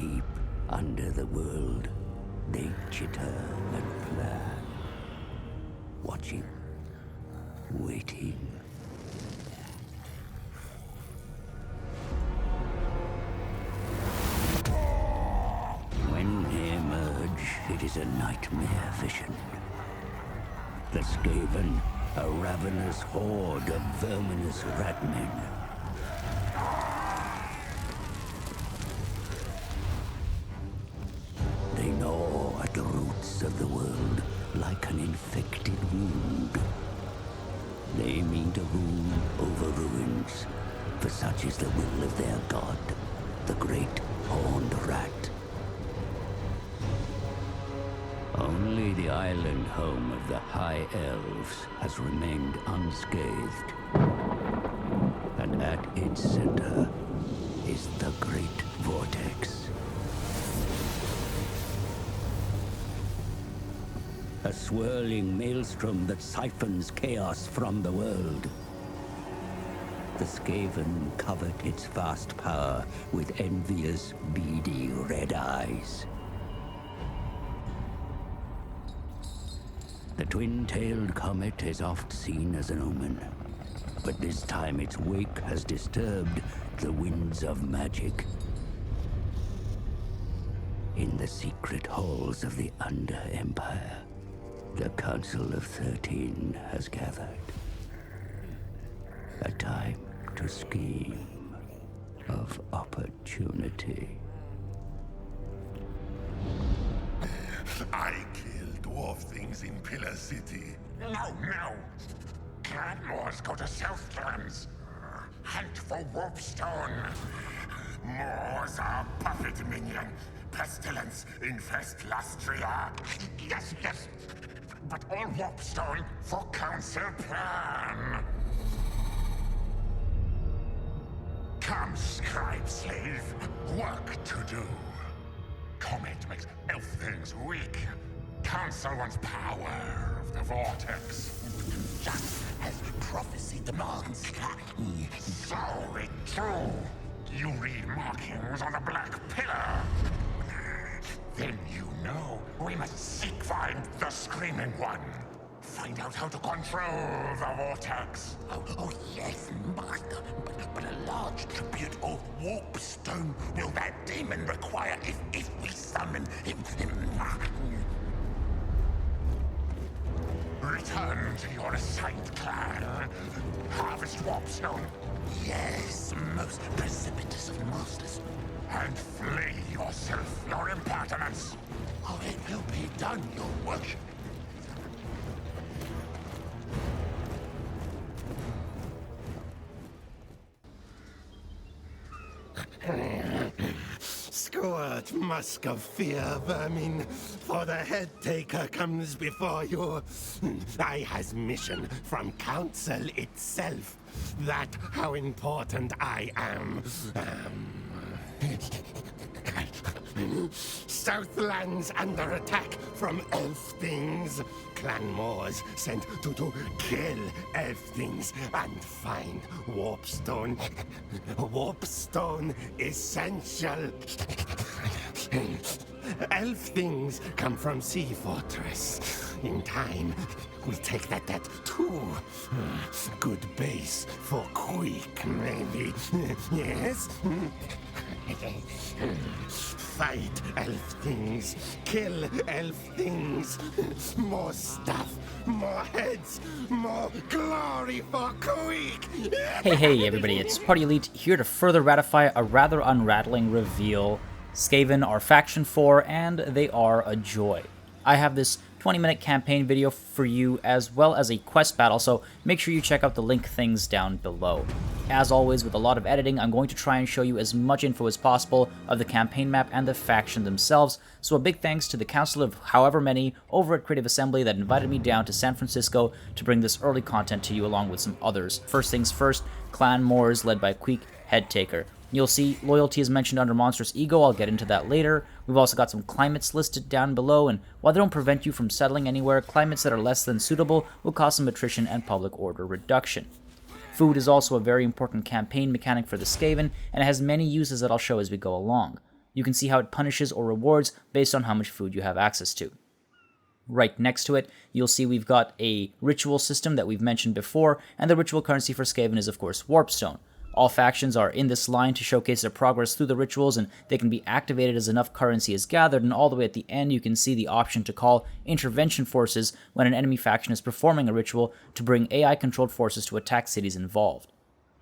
Deep under the world, they chitter and plan, watching, waiting. When they emerge, it is a nightmare vision. The Skaven, a ravenous horde of verminous ratmen. They gnaw at the roots of the world like an infected wound. They mean to rule over ruins, for such is the will of their god, the great horned rat. Only the island home of the High Elves has remained unscathed. And at its center is the Great Vortex. A swirling maelstrom that siphons chaos from the world. The Skaven covet its vast power with envious, beady red eyes. The twin-tailed comet is oft seen as an omen, but this time its wake has disturbed the winds of magic. In the secret halls of the Under-Empire, the Council of 13 has gathered. A time to scheme of opportunity. I killed dwarf things in Pillar City. No! Clanmores go to Southlands. Hunt for Warpstone. Moors are puppet minion. Pestilence infest Lastria. Yes. But all Warpstone for Council plan. Come, scribe slave. Work to do. Comet makes elf things weak. Council wants power of the Vortex. Just as prophecy demands. So it true. You read markings on the Black Pillar. Then you know we must seek find the Screaming One. Find out how to control the Vortex. Oh yes, Master. But a large tribute of Warpstone will that demon require if we summon him. Return to your assigned clan. Harvest Warpstone. Yes, most precipitous of masters. And flay yourself, your impertinence. Oh, it will be done, your worship. Squirt, musk of fear, vermin, for the head taker comes before you. I has mission from council itself. That how important I am. Southlands under attack from elf things. Clanmores sent to kill elf things and find Warpstone. Warpstone essential. Elf things come from Sea Fortress. In time, we take that too. Good base for Queek, maybe. Yes? Fight elf things. Kill elf things. More stuff. More heads. More glory for Queek. Hey everybody, it's Party Elite here to further ratify a rather unrattling reveal. Skaven are Faction 4, and they are a joy. I have this 20-minute campaign video for you, as well as a quest battle, so make sure you check out the link things down below. As always, with a lot of editing, I'm going to try and show you as much info as possible of the campaign map and the faction themselves, so a big thanks to the council of however many over at Creative Assembly that invited me down to San Francisco to bring this early content to you along with some others. First things first, Clanmores led by Queek, Head Taker. You'll see loyalty is mentioned under Monstrous Ego, I'll get into that later. We've also got some climates listed down below, and while they don't prevent you from settling anywhere, climates that are less than suitable will cause some attrition and public order reduction. Food is also a very important campaign mechanic for the Skaven, and it has many uses that I'll show as we go along. You can see how it punishes or rewards based on how much food you have access to. Right next to it, you'll see we've got a ritual system that we've mentioned before, and the ritual currency for Skaven is, of course, Warpstone. All factions are in this line to showcase their progress through the rituals, and they can be activated as enough currency is gathered, and all the way at the end you can see the option to call intervention forces when an enemy faction is performing a ritual to bring AI-controlled forces to attack cities involved.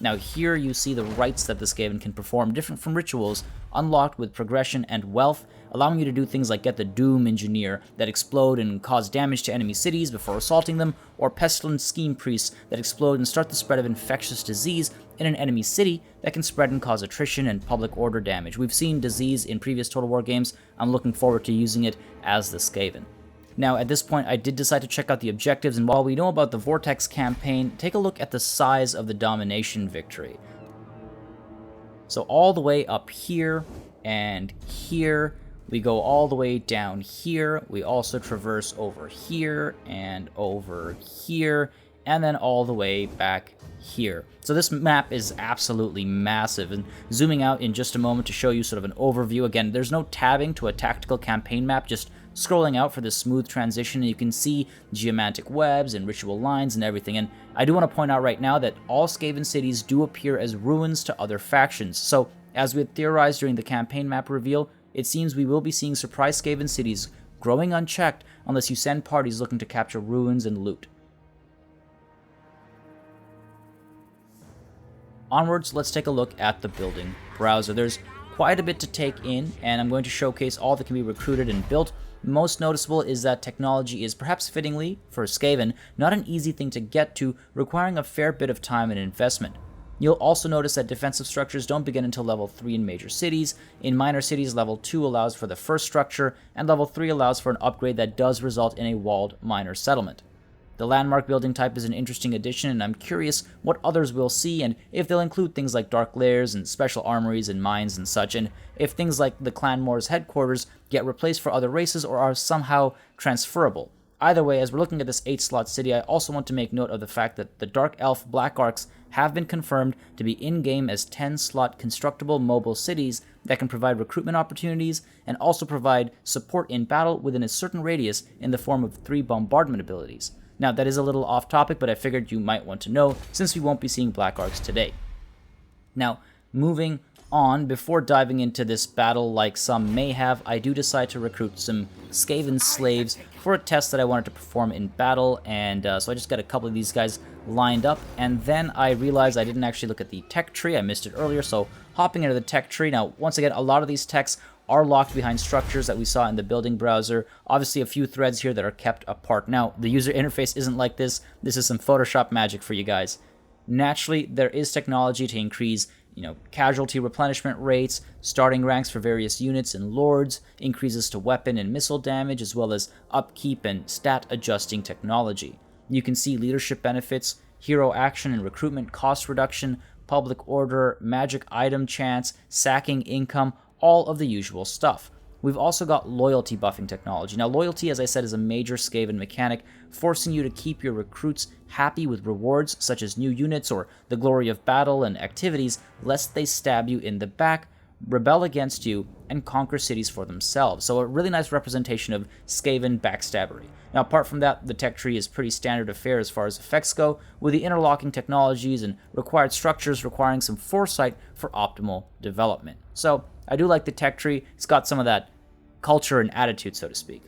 Now here you see the rites that the Skaven can perform, different from rituals, unlocked with progression and wealth, allowing you to do things like get the Doom Engineer that explode and cause damage to enemy cities before assaulting them, or Pestilent Scheme Priests that explode and start the spread of infectious disease in an enemy city that can spread and cause attrition and public order damage. We've seen disease in previous Total War games. I'm looking forward to using it as the Skaven. Now, at this point, I did decide to check out the objectives, and while we know about the Vortex campaign, take a look at the size of the domination victory. So all the way up here and here, we go all the way down here, we also traverse over here, and then all the way back here. So this map is absolutely massive, and zooming out in just a moment to show you sort of an overview. Again, there's no tabbing to a tactical campaign map, just scrolling out for this smooth transition, and you can see geomantic webs and ritual lines and everything. And I do want to point out right now that all Skaven cities do appear as ruins to other factions. So as we had theorized during the campaign map reveal, it seems we will be seeing surprise Skaven cities growing unchecked unless you send parties looking to capture ruins and loot. Onwards, let's take a look at the building browser. There's quite a bit to take in, and I'm going to showcase all that can be recruited and built. Most noticeable is that technology is, perhaps fittingly for Skaven, not an easy thing to get to, requiring a fair bit of time and investment. You'll also notice that defensive structures don't begin until level 3 in major cities. In minor cities, level 2 allows for the first structure, and level 3 allows for an upgrade that does result in a walled minor settlement. The landmark building type is an interesting addition, and I'm curious what others will see, and if they'll include things like dark lairs and special armories and mines and such, and if things like the Clan Moor's headquarters get replaced for other races or are somehow transferable. Either way, as we're looking at this 8-slot city, I also want to make note of the fact that the Dark Elf Black Arcs have been confirmed to be in-game as 10-slot constructible mobile cities that can provide recruitment opportunities and also provide support in battle within a certain radius in the form of 3 bombardment abilities. Now, that is a little off topic, but I figured you might want to know since we won't be seeing Black Arcs today. Now, moving on, before diving into this battle like some may have, I do decide to recruit some Skaven slaves for a test that I wanted to perform in battle, and so I just got a couple of these guys lined up, and then I realized I didn't actually look at the tech tree. I missed it earlier, so hopping into the tech tree. Now, once again, a lot of these techs are locked behind structures that we saw in the building browser. Obviously, a few threads here that are kept apart. Now, the user interface isn't like this. This is some Photoshop magic for you guys. Naturally, there is technology to increase, casualty replenishment rates, starting ranks for various units and lords, increases to weapon and missile damage, as well as upkeep and stat adjusting technology. You can see leadership benefits, hero action and recruitment cost reduction, public order, magic item chance, sacking income, all of the usual stuff. We've also got loyalty buffing technology. Now, loyalty, as I said, is a major Skaven mechanic, forcing you to keep your recruits happy with rewards such as new units or the glory of battle and activities, lest they stab you in the back, rebel against you, and conquer cities for themselves. So a really nice representation of Skaven backstabbery. Now, apart from that, the tech tree is pretty standard affair as far as effects go, with the interlocking technologies and required structures requiring some foresight for optimal development. So I do like the tech tree. It's got some of that culture and attitude, so to speak.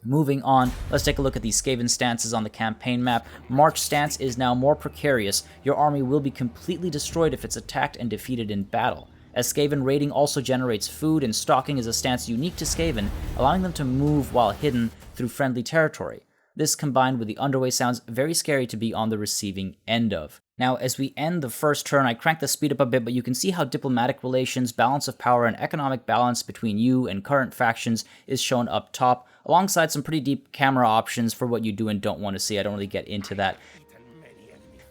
Moving on, let's take a look at these Skaven stances on the campaign map. March stance is now more precarious. Your army will be completely destroyed if it's attacked and defeated in battle. As Skaven, raiding also generates food, and stalking is a stance unique to Skaven, allowing them to move while hidden through friendly territory. This, combined with the underway, sounds very scary to be on the receiving end of. Now, as we end the first turn, I cranked the speed up a bit, but you can see how diplomatic relations, balance of power, and economic balance between you and current factions is shown up top, alongside some pretty deep camera options for what you do and don't want to see. I don't really get into that.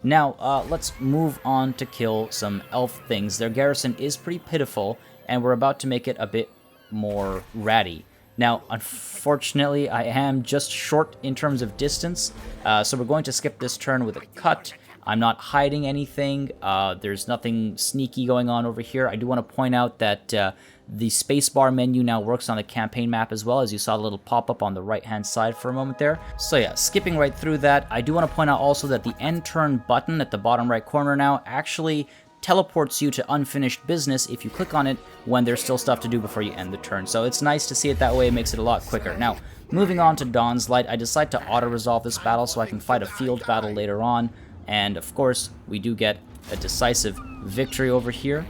Now, let's move on to kill some elf things. Their garrison is pretty pitiful, and we're about to make it a bit more ratty. Now, unfortunately, I am just short in terms of distance, so we're going to skip this turn with a cut. I'm not hiding anything. There's nothing sneaky going on over here. I do want to point out that the spacebar menu now works on the campaign map as well, as you saw the little pop-up on the right-hand side for a moment there. So yeah, skipping right through that, I do want to point out also that the end turn button at the bottom right corner now actually teleports you to unfinished business if you click on it when there's still stuff to do before you end the turn. So it's nice to see it that way. It makes it a lot quicker. Now, moving on to Dawn's Light, I decide to auto-resolve this battle so I can fight a field battle later on. And of course, we do get a decisive victory over here.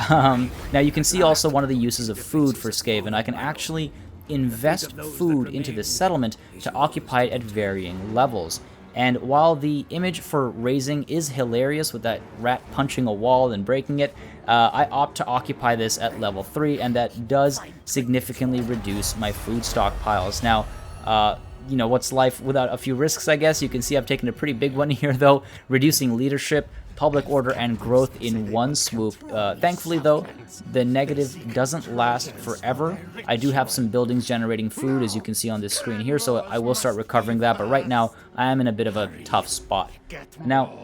Now you can see also one of the uses of food for Skaven. I can actually invest food into this settlement to occupy it at varying levels. And while the image for raising is hilarious with that rat punching a wall and breaking it, I opt to occupy this at level 3, and that does significantly reduce my food stockpiles. Now, you know, what's life without a few risks, I guess? You can see I've taken a pretty big one here, though, reducing leadership, public order, and growth in one swoop. Thankfully, though, the negative doesn't last forever. I do have some buildings generating food, as you can see on this screen here, so I will start recovering that, but right now, I am in a bit of a tough spot. Now,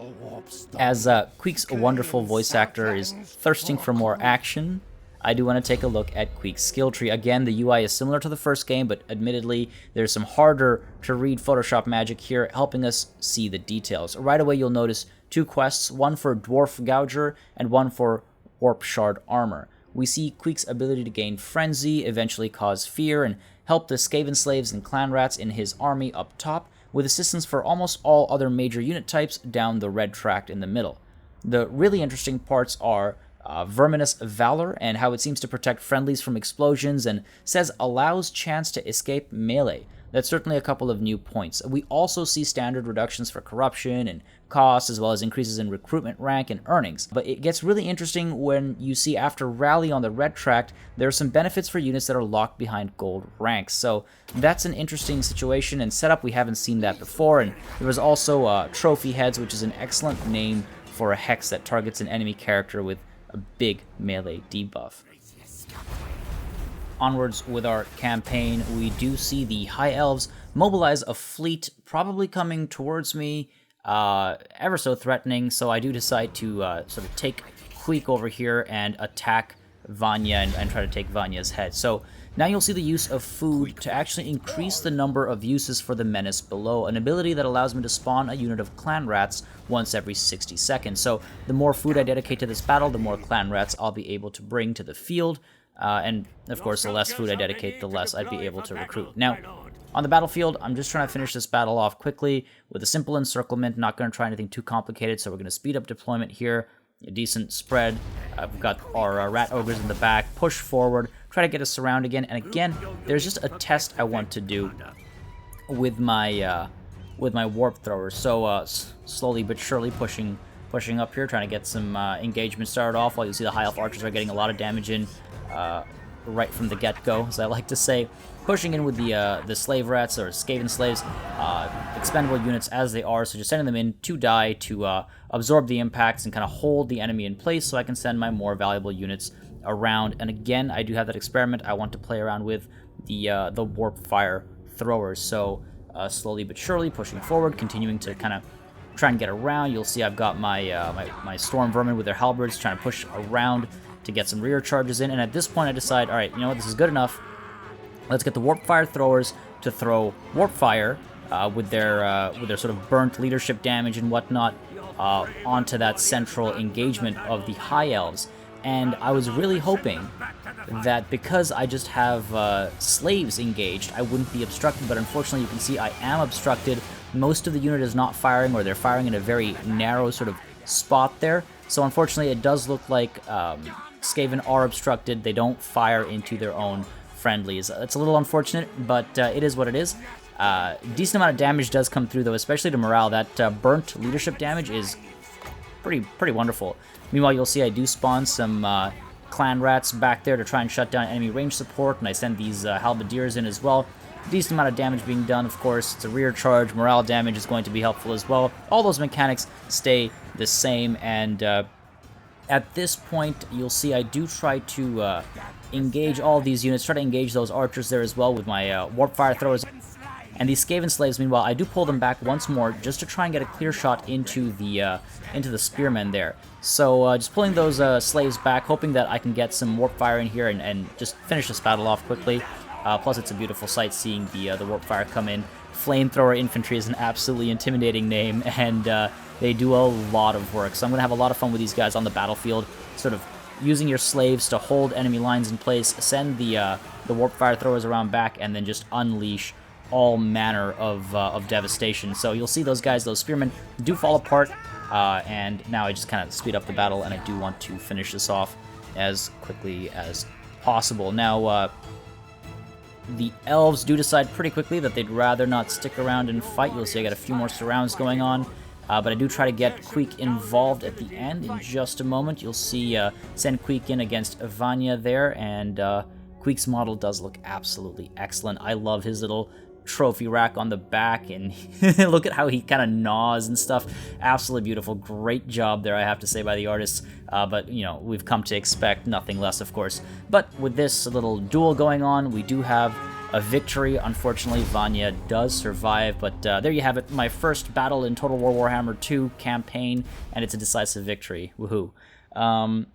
as Queek's wonderful voice actor is thirsting for more action, I do want to take a look at Queek's skill tree. Again, the UI is similar to the first game, but admittedly, there's some harder to read Photoshop magic here, helping us see the details. Right away, you'll notice 2 quests, one for Dwarf Gouger and one for Warp Shard Armor. We see Queek's ability to gain Frenzy, eventually cause fear, and help the Skaven slaves and clan rats in his army up top, with assistance for almost all other major unit types down the red tract in the middle. The really interesting parts are Verminous Valor and how it seems to protect friendlies from explosions, and says allows chance to escape melee. That's certainly a couple of new points. We also see standard reductions for corruption and cost, as well as increases in recruitment rank and earnings. But it gets really interesting when you see after Rally on the red tract, there are some benefits for units that are locked behind gold ranks. So that's an interesting situation and setup. We haven't seen that before. And there was also Trophy Heads, which is an excellent name for a hex that targets an enemy character with a big melee debuff. Onwards with our campaign, we do see the High Elves mobilize a fleet, probably coming towards me, ever so threatening, so I do decide to sort of take Queek over here and attack Vanya and try to take Vanya's head. So now you'll see the use of food to actually increase the number of uses for the Menace below, an ability that allows me to spawn a unit of clan rats once every 60 seconds. So the more food I dedicate to this battle, the more clan rats I'll be able to bring to the field. And, of course, the less food I dedicate, the less I'd be able to recruit. Now, on the battlefield, I'm just trying to finish this battle off quickly with a simple encirclement, not going to try anything too complicated, so we're going to speed up deployment here. A decent spread. We've got our rat ogres in the back, push forward, try to get us around again, and again, there's just a test I want to do with my warp throwers. So, slowly but surely pushing up here, trying to get some engagement started off, while you see the High Elf archers are getting a lot of damage in right from the get-go, as I like to say. Pushing in with the slave rats, or Skaven slaves, expendable units as they are, so just sending them in to die, to absorb the impacts and kind of hold the enemy in place so I can send my more valuable units around. And again, I do have that experiment I want to play around with, the warp fire throwers. So slowly but surely pushing forward, continuing to kind of try and get around. You'll see I've got my storm vermin with their halberds trying to push around to get some rear charges in, and at this point I decide, alright, you know what, this is good enough. Let's get the Warp Fire throwers to throw Warp Fire with their sort of burnt leadership damage and whatnot onto that central engagement of the High Elves. And I was really hoping that because I just have slaves engaged, I wouldn't be obstructed, but unfortunately you can see I am obstructed. Most of the unit is not firing, or they're firing in a very narrow sort of spot there. So unfortunately it does look like Skaven are obstructed. They don't fire into their own friendlies. It's a little unfortunate, but it is what it is. Decent amount of damage does come through, though, especially to morale. That burnt leadership damage is pretty wonderful. Meanwhile, you'll see I do spawn some clan rats back there to try and shut down enemy range support, and I send these halberdiers in as well. Decent amount of damage being done, of course. It's a rear charge. Morale damage is going to be helpful as well. All those mechanics stay the same, and at this point, you'll see I do try to engage all these units, try to engage those archers there as well with my warp fire throwers. And these Skaven slaves, meanwhile, I do pull them back once more just to try and get a clear shot into the spearmen there. So just pulling those slaves back, hoping that I can get some warp fire in here and just finish this battle off quickly. Plus, it's a beautiful sight seeing the warp fire come in. Flamethrower Infantry is an absolutely intimidating name, and they do a lot of work. So I'm going to have a lot of fun with these guys on the battlefield, sort of using your slaves to hold enemy lines in place, send the warp fire throwers around back, and then just unleash all manner of devastation. So you'll see those guys, those spearmen, do fall apart, and now I just kind of speed up the battle, and I do want to finish this off as quickly as possible. Now, the elves do decide pretty quickly that they'd rather not stick around and fight. You'll see I got a few more surrounds going on, but I do try to get Queek involved at the end in just a moment. You'll see send Queek in against Vanya there, and Queek's model does look absolutely excellent. I love his little trophy rack on the back, and look at how he kind of gnaws and stuff. Absolutely beautiful. Great job there, I have to say, by the artists. But, you know, we've come to expect nothing less, of course. But with this little duel going on, we do have a victory. Unfortunately, Vanya does survive, but there you have it. My first battle in Total War Warhammer 2 campaign, and it's a decisive victory. Woohoo.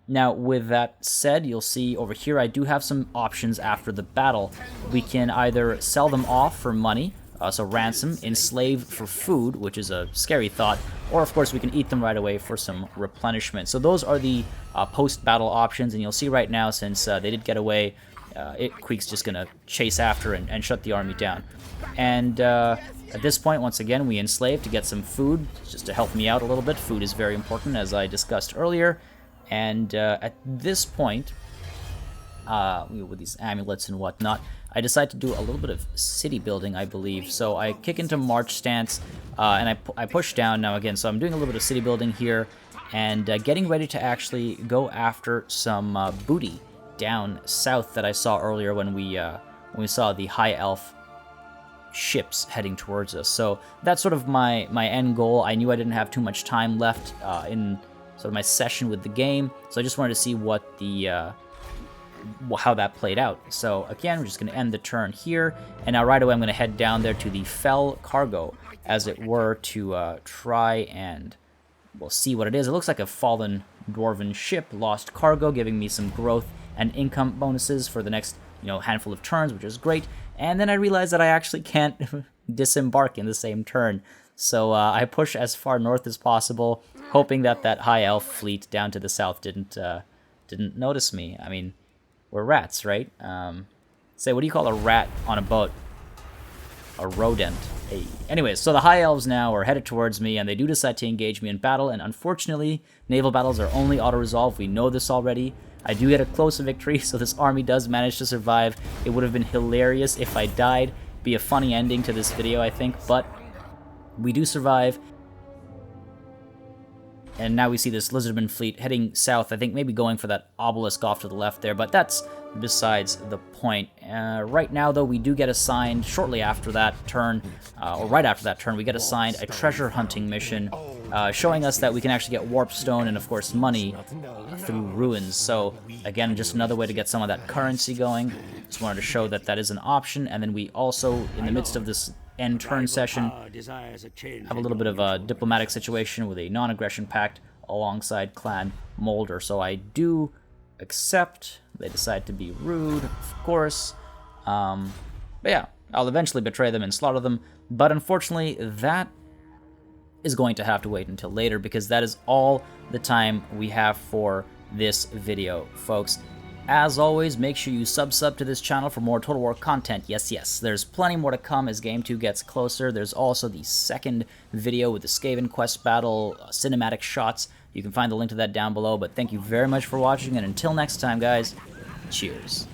Now, with that said, you'll see over here I do have some options after the battle. We can either sell them off for money, so ransom, enslave for food, which is a scary thought, or of course we can eat them right away for some replenishment. So those are the post-battle options, and you'll see right now, since they did get away, Queek's just going to chase after and shut the army down. And at this point, once again, we enslave to get some food, just to help me out a little bit. Food is very important, as I discussed earlier. And at this point, with these amulets and whatnot, I decide to do a little bit of city building, I believe. So I kick into march stance, and I push down now again. So I'm doing a little bit of city building here, and getting ready to actually go after some booty down south that I saw earlier when we saw the High Elf ships heading towards us. So that's sort of my end goal. I knew I didn't have too much time left in sort of my session with the game, so I just wanted to see what the how that played out. So again, we're just going to end the turn here, and now right away I'm going to head down there to the Fell Cargo, as it were, to try and, well, see what it is. It looks like a fallen dwarven ship, lost cargo, giving me some growth and income bonuses for the next, you know, handful of turns, which is great. And then I realized that I actually can't disembark in the same turn. So I push as far north as possible, hoping that that High Elf fleet down to the south didn't notice me. I mean, we're rats, right? Say, what do you call a rat on a boat? A rodent. Hey. Anyways, so the High Elves now are headed towards me, and they do decide to engage me in battle, and unfortunately, naval battles are only auto-resolve. We know this already. I do get a close victory, so this army does manage to survive. It would have been hilarious if I died. Be a funny ending to this video, I think, but we do survive. And now we see this Lizardman fleet heading south, I think maybe going for that obelisk off to the left there, but that's besides the point. Right now, though, we do get assigned, shortly after that turn, or right after that turn, we get assigned a treasure hunting mission, showing us that we can actually get warp stone and, of course, money through ruins. So, again, just another way to get some of that currency going. Just wanted to show that that is an option, and then we also, in the midst of this end turn session, have a little bit of a diplomatic situation with a non-aggression pact alongside Clan Molder. So I do accept. They decide to be rude, of course. But yeah, I'll eventually betray them and slaughter them. But unfortunately, that is going to have to wait until later, because that is all the time we have for this video, folks. As always, make sure you sub to this channel for more Total War content. Yes, there's plenty more to come as Game 2 gets closer. There's also the second video with the Skaven quest battle, cinematic shots. You can find the link to that down below, but thank you very much for watching, and until next time, guys, cheers.